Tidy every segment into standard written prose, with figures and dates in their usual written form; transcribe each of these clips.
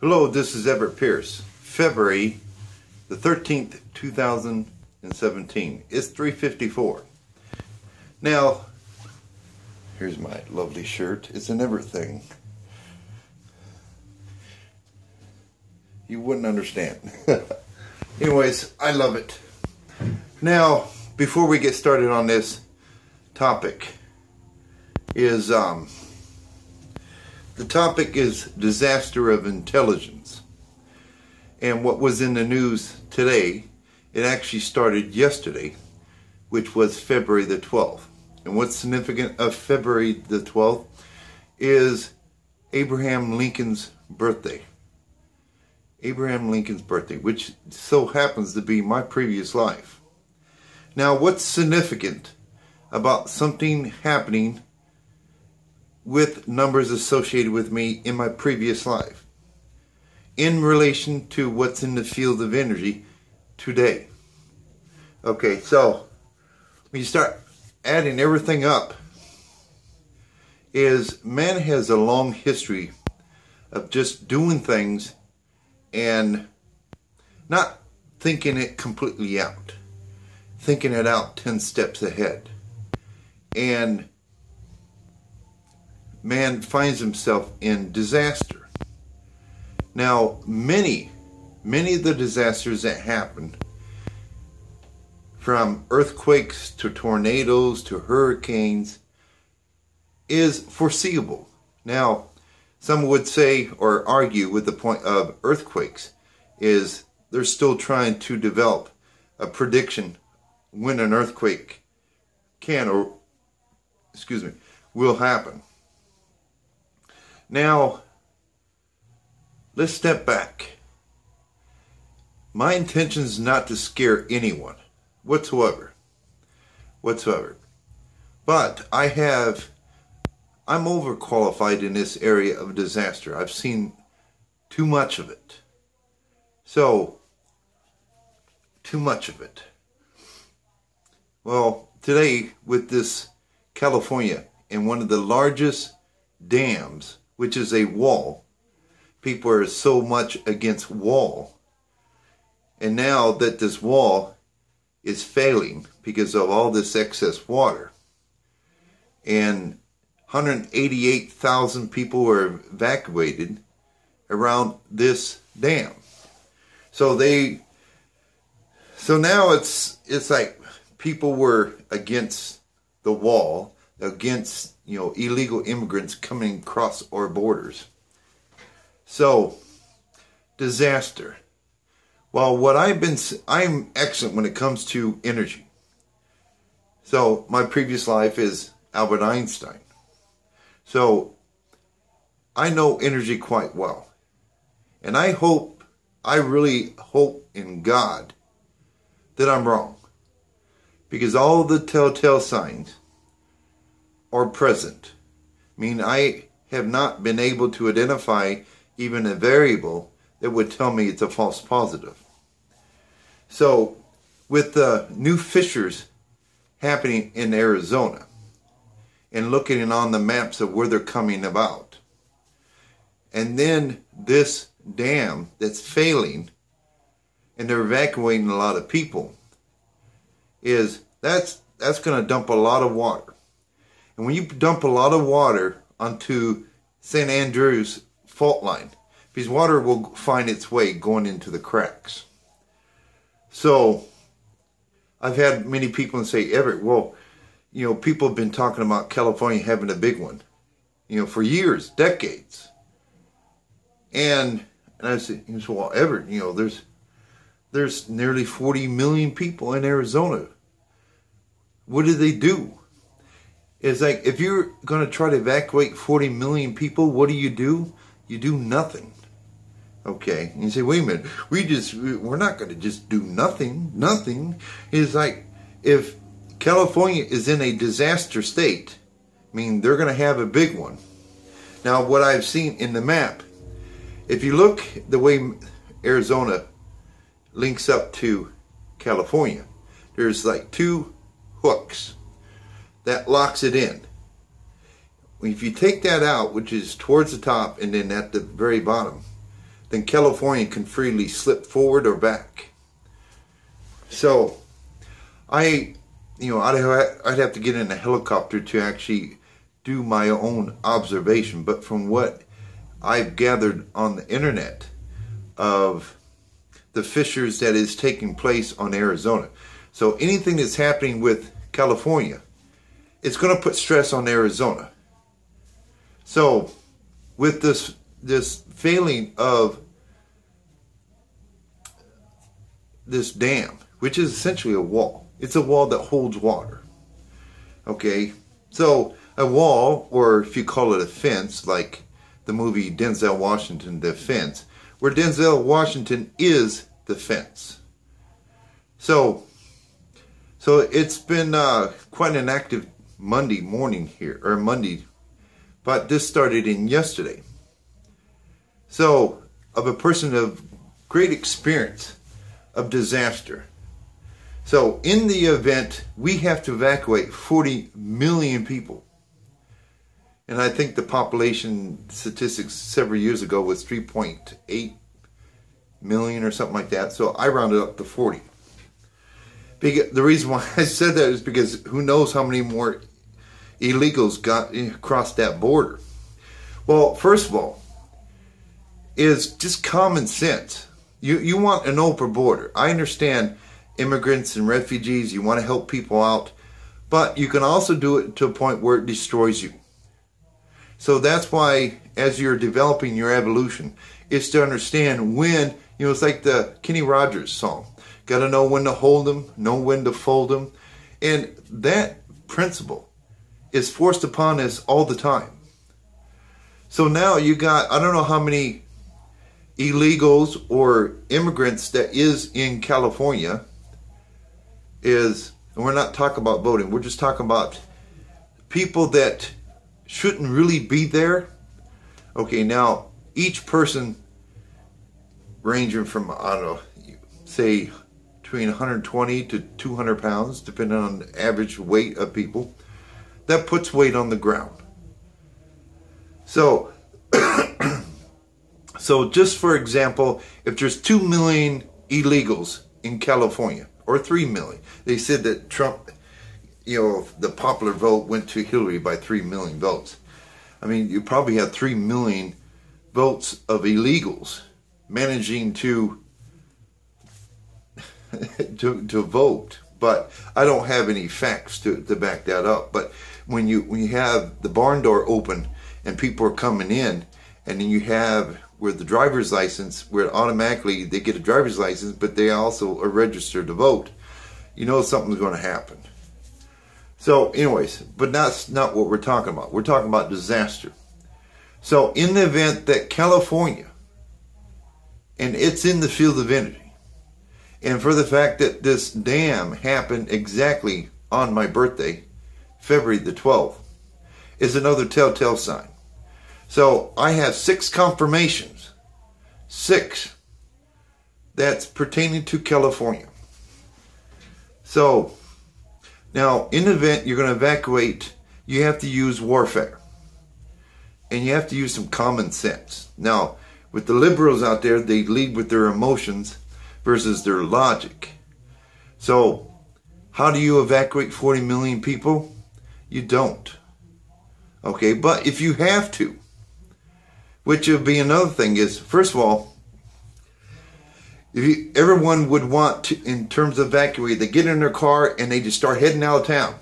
Hello, this is Everett Pierce. February the 13th, 2017. It's 3:54. Now, here's my lovely shirt. It's an Everett thing. You wouldn't understand. Anyways, I love it. Now, before we get started on this topic, the topic is disaster of intelligence. And what was in the news today, it actually started yesterday, which was February the 12th. And what's significant of February the 12th is Abraham Lincoln's birthday. Abraham Lincoln's birthday, which so happens to be my previous life. Now, what's significant about something happening with numbers associated with me in my previous life in relation to what's in the field of energy today? Okay, so when you start adding everything up, is man has a long history of just doing things and not thinking it completely out, thinking it out 10 steps ahead. And man finds himself in disaster. Now, many of the disasters that happen, from earthquakes to tornadoes to hurricanes, is foreseeable. Now, some would say or argue with the point of earthquakes is they're still trying to develop a prediction when an earthquake will happen. Now, let's step back. My intention is not to scare anyone whatsoever. But I'm overqualified in this area of disaster. I've seen too much of it. So, too much of it. Well, today with this California and one of the largest dams, which is a wall. People are so much against wall. And now that this wall is failing because of all this excess water, and 188,000 people were evacuated around this dam. So now it's like people were against the wall, against illegal immigrants coming across our borders. So, disaster. Well, I'm excellent when it comes to energy. So, my previous life is Albert Einstein. So, I know energy quite well. And I really hope in God that I'm wrong. Because all the telltale signs are present. I have not been able to identify even a variable that would tell me it's a false positive. So, with the new fissures happening in Arizona, and looking on the maps of where they're coming about, and then this dam that's failing, and they're evacuating a lot of people, that's going to dump a lot of water. And when you dump a lot of water onto St. Andrews fault line, because water will find its way going into the cracks. So, I've had many people say, Everett, well, people have been talking about California having a big one, for years, decades. And I said, well, Everett, there's nearly 40 million people in Arizona. What do they do? It's like, if you're going to try to evacuate 40 million people, what do? You do nothing. Okay? And you say, wait a minute, we're not going to just do nothing. Nothing. It's like, if California is in a disaster state, they're going to have a big one. Now, what I've seen in the map, if you look the way Arizona links up to California, there's like two hooks that locks it in. If you take that out, which is towards the top and then at the very bottom, then California can freely slip forward or back. So I'd have to get in a helicopter to actually do my own observation, but from what I've gathered on the internet of the fissures that is taking place on Arizona. So anything that's happening with California, it's going to put stress on Arizona. So with this failing of this dam, which is essentially a wall. It's a wall that holds water. Okay, so a wall, or if you call it a fence, like the movie Denzel Washington, The Fence, where Denzel Washington is the fence. So it's been quite an active Monday morning here, or Monday, but this started in yesterday. So, of a person of great experience of disaster. So, in the event, we have to evacuate 40 million people. And I think the population statistics several years ago was 3.8 million or something like that. So, I rounded up to 40. The reason why I said that is because who knows how many more illegals got across that border. Well, first of all, is just common sense. You want an open border. I understand immigrants and refugees, you want to help people out, but you can also do it to a point where it destroys you. So that's why, as you're developing your evolution, it's to understand when, it's like the Kenny Rogers song. Got to know when to hold them, know when to fold them. And that principle is forced upon us all the time. So now you got, I don't know how many illegals or immigrants that is in California is, and we're not talking about voting, we're just talking about people that shouldn't really be there. Okay, now each person ranging from, I don't know, say between 120 to 200 pounds, depending on the average weight of people, that puts weight on the ground. So, so just for example, if there's 2 million illegals in California, or 3 million, they said that Trump, the popular vote went to Hillary by 3 million votes. I mean, you probably have 3 million votes of illegals managing to vote, but I don't have any facts to back that up. But when you have the barn door open and people are coming in, and then you have where the driver's license, where automatically they get a driver's license, but they also are registered to vote, something's going to happen. So anyways, but that's not what we're talking about. We're talking about disaster. So in the event that California, and it's in the field of energy, and for the fact that this dam happened exactly on my birthday, February the 12th, is another telltale sign. So I have 6 confirmations, 6, that's pertaining to California. So now in the event you're going to evacuate, you have to use warfare. And you have to use some common sense. Now, with the liberals out there, they lead with their emotions versus their logic. So, how do you evacuate 40 million people? You don't. Okay, but if you have to, which would be another thing is, first of all, if everyone would want to, in terms of evacuate, they get in their car and they just start heading out of town.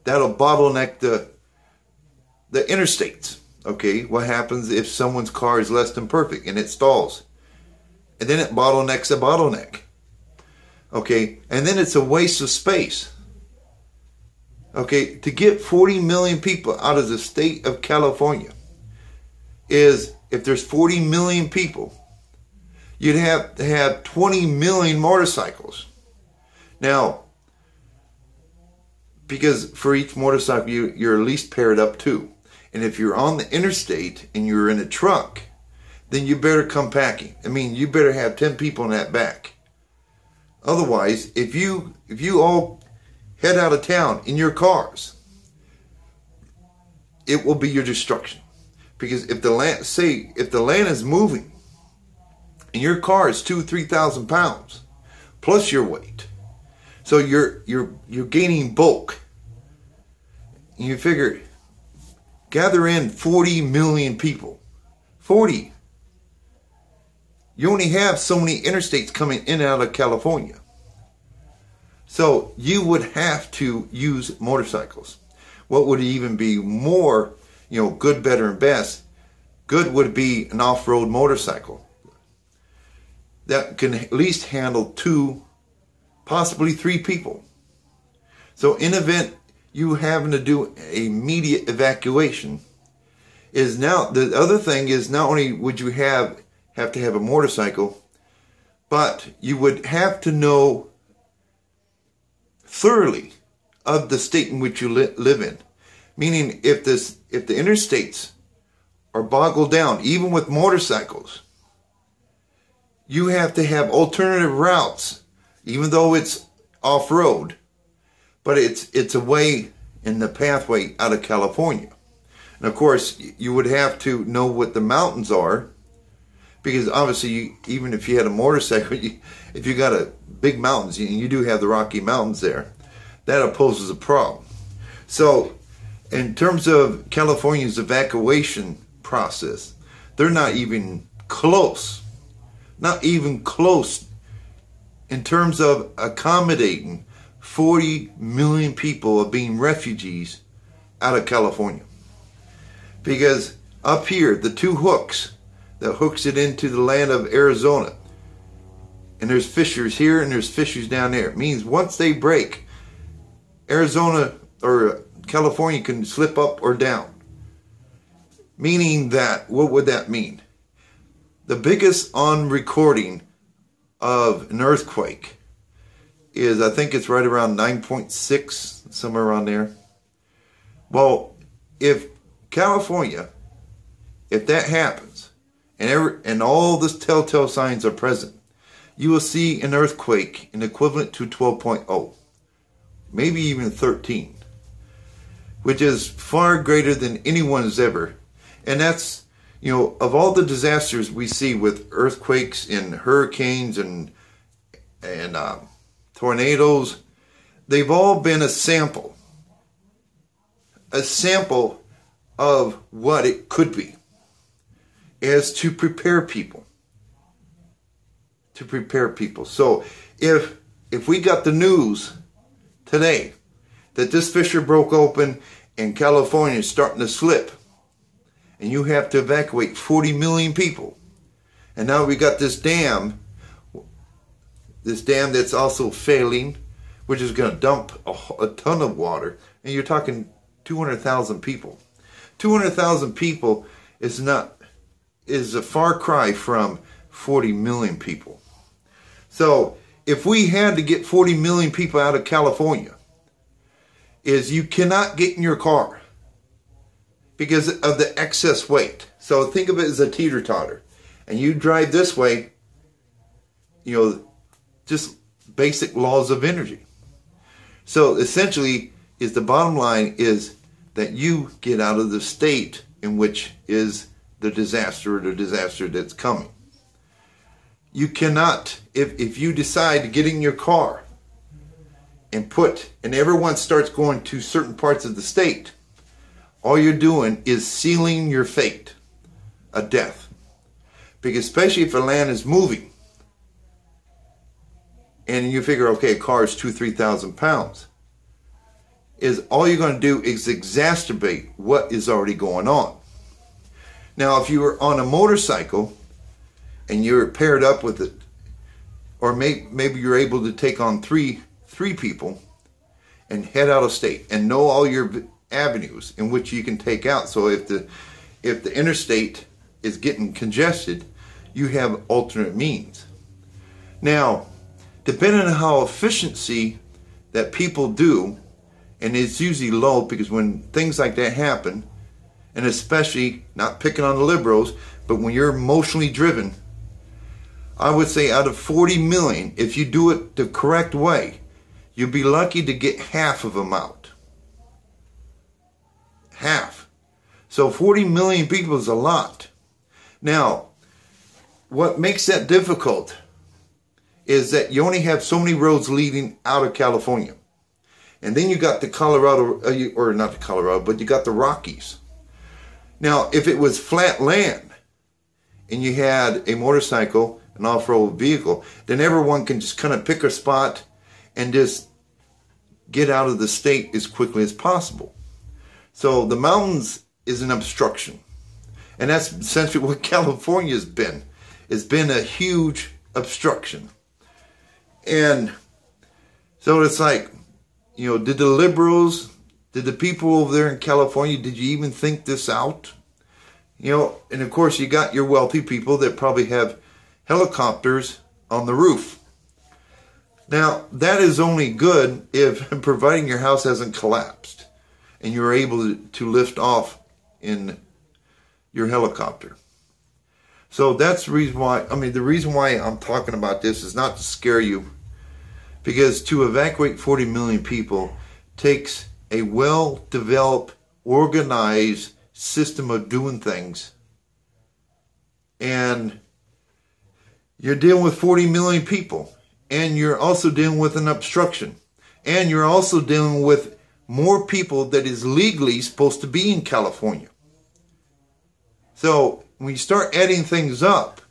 That'll bottleneck the interstates. Okay, what happens if someone's car is less than perfect and it stalls? And then it bottlenecks a bottleneck. Okay, and then it's a waste of space. Okay, to get 40 million people out of the state of California is, if there's 40 million people, you'd have to have 20 million motorcycles. Now, because for each motorcycle you're at least paired up 2. And if you're on the interstate and you're in a truck, then you better come packing. I mean, you better have 10 people in that back. Otherwise, if you all head out of town in your cars, it will be your destruction. Because if the land, if the land is moving, And your car is 2,000 or 3,000 pounds plus your weight. So you're gaining bulk. And you figure, gather in 40 million people. 40. You only have so many interstates coming in and out of California. So you would have to use motorcycles. What would even be more, good, better, and best? Good would be an off-road motorcycle that can at least handle 2, possibly 3 people. So in event you having to do immediate evacuation, is now, the other thing is, not only would you have to have a motorcycle, but you would have to know thoroughly of the state in which you live in. Meaning, if the interstates are boggled down, even with motorcycles, you have to have alternative routes, even though it's off-road, but it's a way in the pathway out of California. And of course, you would have to know what the mountains are, because obviously, even if you had a motorcycle, if you got a big mountains, you do have the Rocky Mountains there, that poses a problem. So, in terms of California's evacuation process, they're not even close. Not even close in terms of accommodating 40 million people of being refugees out of California. Because up here, the 2 hooks that hooks it into the land of Arizona, and there's fissures here and there's fissures down there. It means once they break, Arizona or California can slip up or down. Meaning that, what would that mean? The biggest on recording of an earthquake is, I think it's right around 9.6, somewhere around there. Well, if California, if that happens, and all the telltale signs are present, you will see an earthquake in equivalent to 12.0, maybe even 13, which is far greater than anyone's ever. And that's, of all the disasters we see with earthquakes and hurricanes and tornadoes, they've all been a sample of what it could be, as to prepare people. So if we got the news today that this fissure broke open and California is starting to slip, and you have to evacuate 40 million people, and now we got this dam that's also failing, which is going to dump a ton of water, and you're talking 200,000 people. 200,000 people is a far cry from 40 million people. So if we had to get 40 million people out of California, is you cannot get in your car because of the excess weight. So think of it as a teeter-totter. And you drive this way, just basic laws of energy. So essentially, is the bottom line is that you get out of the state in which is the disaster or the disaster that's coming. You cannot, if you decide to get in your car and everyone starts going to certain parts of the state, all you're doing is sealing your fate, a death. Because especially if the land is moving, and you figure, okay, a car is 2,000 or 3,000 pounds, is all you're going to do is exacerbate what is already going on. Now, if you were on a motorcycle and you're paired up with it, or maybe you're able to take on three people and head out of state and know all your avenues in which you can take out. So if the interstate is getting congested, you have alternate means. Now, depending on how efficiency that people do, and it's usually low, because when things like that happen, and especially, not picking on the liberals, but when you're emotionally driven, I would say out of 40 million, if you do it the correct way, you'll be lucky to get half of them out. Half. So 40 million people is a lot. Now, what makes that difficult is that you only have so many roads leading out of California. And then you got the Colorado, or not the Colorado, but you got the Rockies. Now, if it was flat land and you had a motorcycle, an off-road vehicle, then everyone can just kind of pick a spot and just get out of the state as quickly as possible. So the mountains is an obstruction. And that's essentially what California's been. It's been a huge obstruction. And so it's like, you know, did the liberals, did the people over there in California, did you even think this out? You know, and of course you got your wealthy people that probably have helicopters on the roof. Now, that is only good if, providing your house hasn't collapsed and you're able to lift off in your helicopter. So that's the reason why, the reason why I'm talking about this is not to scare you, because to evacuate 40 million people takes a well-developed, organized system of doing things. And you're dealing with 40 million people. And you're also dealing with an obstruction. And you're also dealing with more people that is legally supposed to be in California. So when you start adding things up,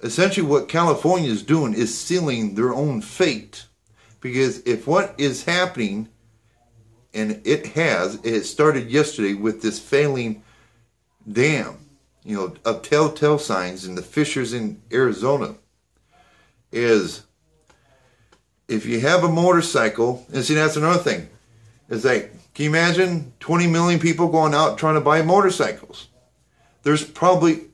essentially what California is doing is sealing their own fate. Because if what is happening, and it started yesterday with this failing dam, you know, of telltale signs in the fissures in Arizona, is if you have a motorcycle, and see, that's another thing. It's like, can you imagine 20 million people going out trying to buy motorcycles? There's probably,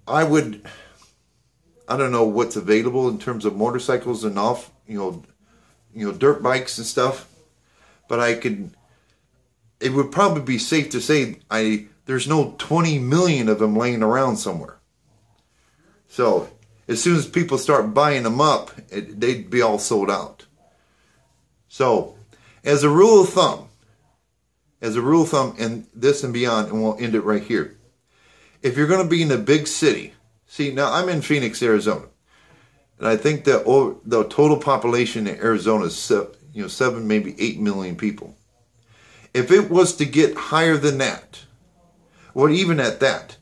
I don't know what's available in terms of motorcycles and dirt bikes and stuff, but it would probably be safe to say there's no 20 million of them laying around somewhere. So as soon as people start buying them up, they'd be all sold out. So as a rule of thumb, and this and beyond, and we'll end it right here. If you're going to be in a big city, see, now I'm in Phoenix, Arizona, and I think that the total population in Arizona is 7, maybe 8 million people. If it was to get higher than that, or even at that,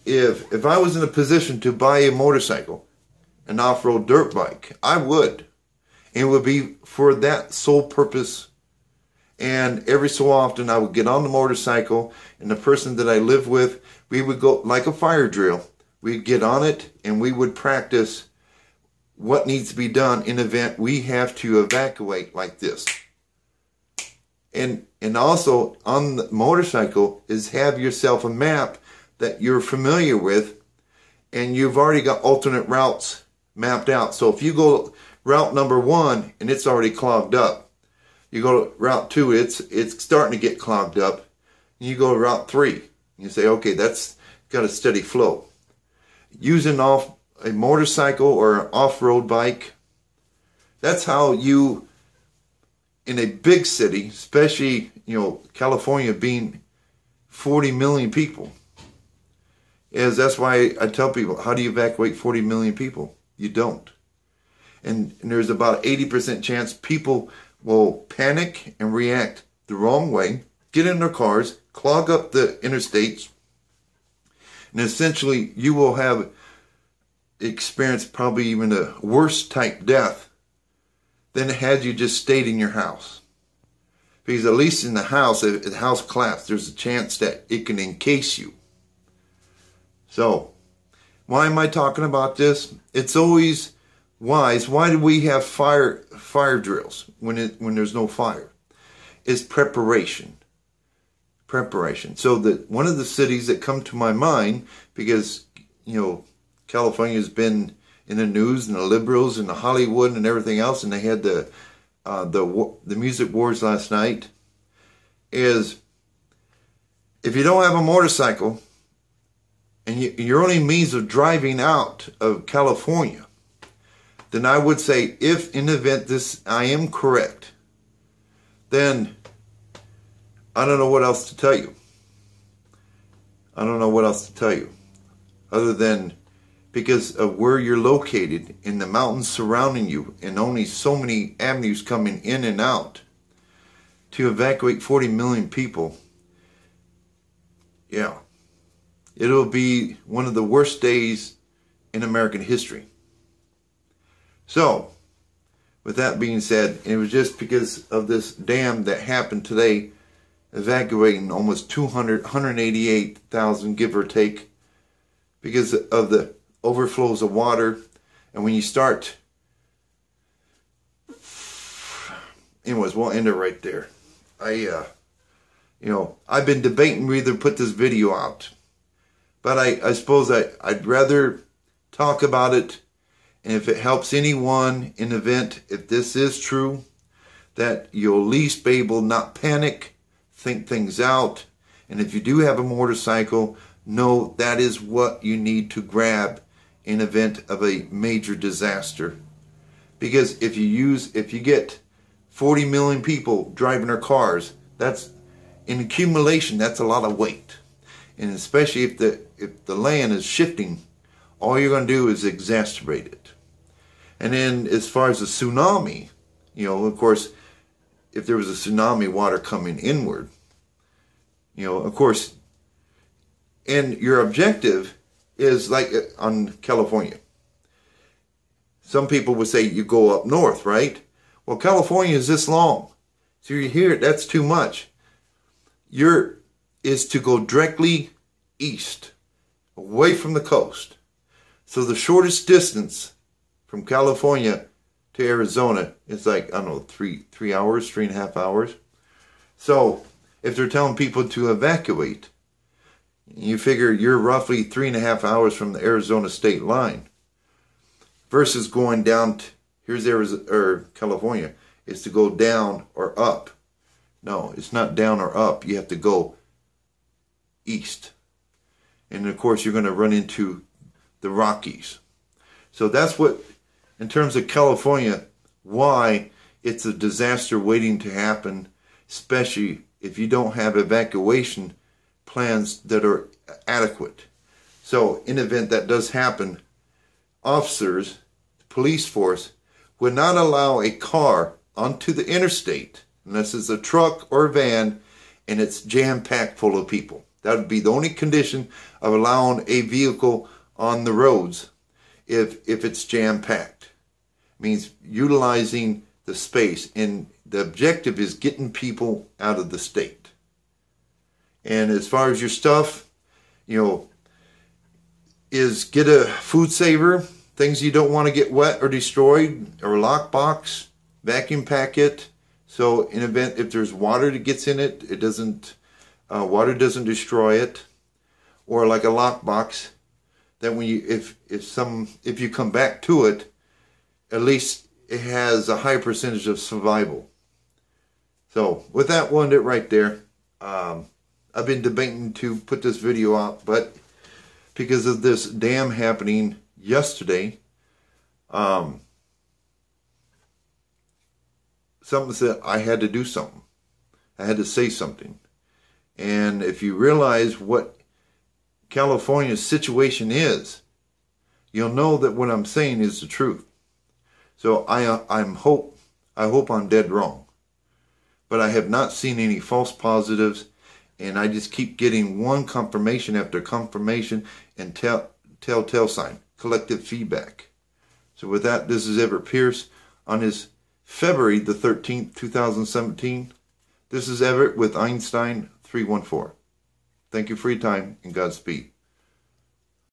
if I was in a position to buy a motorcycle, an off-road dirt bike, I would. And it would be for that sole purpose. And every so often I would get on the motorcycle, and the person that I live with, we would go like a fire drill. We'd get on it and we would practice what needs to be done in the event we have to evacuate like this. And also on the motorcycle is have yourself a map that you're familiar with, and you've already got alternate routes mapped out. So if you go route number 1 and it's already clogged up, you go to route 2, it's starting to get clogged up, and you go to route 3, and you say, okay, that's got a steady flow. Using off a motorcycle or an off-road bike, that's how you, in a big city, especially, California being 40 million people, that's why I tell people, how do you evacuate 40 million people? You don't. And there's about 80% chance people will panic and react the wrong way, get in their cars, clog up the interstates, and essentially you will have experienced probably even a worse type death than had you just stayed in your house. Because at least in the house, if the house collapsed, there's a chance that it can encase you. So, why am I talking about this? It's always wise. Why do we have fire drills when there's no fire? It's preparation. Preparation. So one of the cities that come to my mind, because California has been in the news, and the liberals and the Hollywood and everything else, and they had the music wars last night, is if you don't have a motorcycle and your only means of driving out of California, then I would say, if in the event I am correct, then I don't know what else to tell you. I don't know what else to tell you other than because of where you're located in the mountains surrounding you and only so many avenues coming in and out to evacuate 40 million people. Yeah, it'll be one of the worst days in American history. So, with that being said, it was just because of this dam that happened today, evacuating almost 188,000, give or take, because of the overflows of water. And when you start, anyways, we'll end it right there. I've been debating whether to put this video out, but I suppose I'd rather talk about it. And if it helps anyone in the event, if this is true, that you'll at least be able to not panic, think things out. And if you do have a motorcycle, know that is what you need to grab in event of a major disaster. Because if you get 40 million people driving their cars, that's in accumulation, that's a lot of weight. And especially if the land is shifting, all you're going to do is exacerbate it. And then as far as the tsunami, of course, if there was a tsunami, water coming inward, of course, and your objective is like on California. Some people would say you go up north, right? Well, California is this long. So you hear it, that's too much. Is to go directly east, away from the coast. So the shortest distance from California to Arizona is like, I don't know, 3 hours, 3.5 hours. So if they're telling people to evacuate, you figure you're roughly 3.5 hours from the Arizona state line versus going down to, here's Arizona, or California, is to go down or up. No, it's not down or up. You have to go east. And of course, you're going to run into the Rockies. So that's what, in terms of California, why it's a disaster waiting to happen, especially if you don't have evacuation plans that are adequate. So in the event that does happen, officers, the police force, would not allow a car onto the interstate unless it's a truck or a van and it's jam-packed full of people. That would be the only condition of allowing a vehicle on the roads if it's jam-packed. It means utilizing the space, and the objective is getting people out of the state. And as far as your stuff, is get a food saver, things you don't want to get wet or destroyed, or a lockbox, vacuum pack it. So in event if there's water that gets in it, it doesn't, water doesn't destroy it. Or like a lockbox, that when you, if you come back to it, at least it has a high percentage of survival. So with that, we'll end it right there. I've been debating to put this video out, but because of this dam happening yesterday, something said I had to do something. I had to say something. And if you realize what California's situation is, you'll know that what I'm saying is the truth. So I hope I'm dead wrong. But I have not seen any false positives, and I just keep getting one confirmation after confirmation and telltale sign, collective feedback. So with that, this is Everett Pierce on his February the 13th, 2017. This is Everett with Einstein 314. Thank you for your time, and Godspeed.